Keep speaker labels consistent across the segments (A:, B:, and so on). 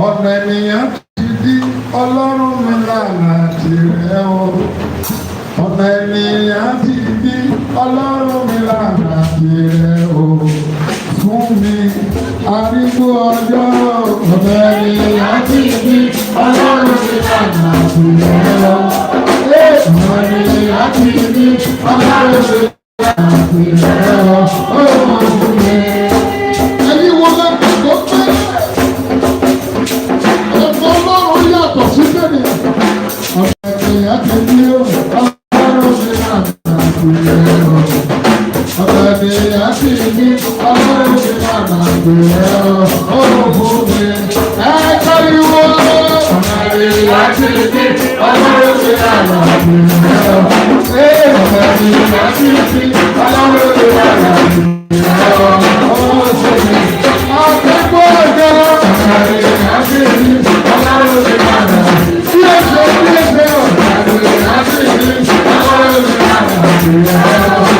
A: ọ̀nà ènìyàn ti di ọlọ́run mi lànà tirẹ̀ o. Ọ̀nà ènìyàn ti di ọlọ́run mi lànà tirẹ̀ o. Fún mi arúgbó ọjọ́. Ọ̀nà ènìyàn ti di ọlọ́run mi lànà tirẹ̀ o. Ọ̀nà ènìyàn ti di ọlọ́run mi lànà tirẹ̀ o. Fún mi. Ẹni wo lẹ́kọ̀ọ́ tó pẹ́? Ẹ̀fọ́ ọlọ́run yàtọ̀ sí bẹ́ẹ̀. Ọ̀nà ènìyàn ti di ọlọ́run mi lànà tirẹ̀ o. Ọ̀nà ènìyàn ti di ọlọ́run mi lànà tirẹ̀ o. Fún mi. Ẹ káríwó. Ọ̀nà ènìyàn ti di ọlọ́run mi lànà tirẹ̀ o. Ọ̀nà ènìyàn ti di ọlọ́run mi lànà tirẹ̀ o. Fún mi. Akẹ́kọ̀ọ́ ọ̀gá. Ọ̀nà ènìyàn ti di ọlọ́run mi lànà tirẹ̀ o. Ọ̀nà ènìyàn ti di ọlọ́run mi lànà tirẹ̀ o.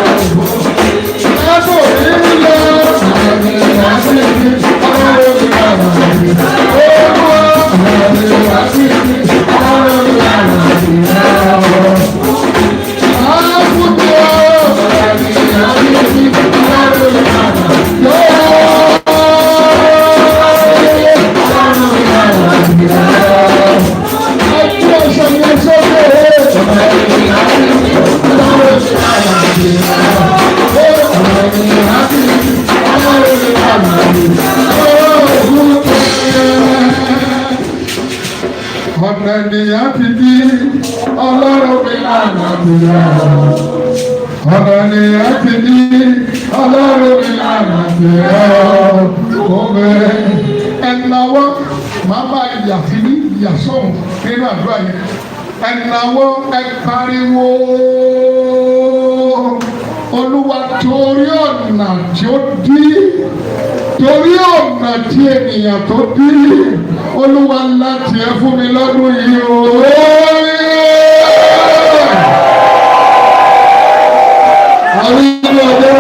A: Ọ̀nà ènìyàn ti di ọlọ́run mi lànà tirẹ̀ o. Ọ̀nà ènìyàn ti di ọlọ́run mi lànà tirẹ̀ o. Òwe ẹ̀nàwọ́ máa bá ìyà sí ní ìyàsọ́hùn nínú àdúrà yẹn. Ẹ̀nàwọ́ ẹ pariwo Olúwa torí ọ̀nà tí ó dí. Torí ọ̀nà tí ènìyàn tó dí, Olúwa láti ẹ fún mi lọ́dún yìí o. Àwọn ìlú ọdẹ.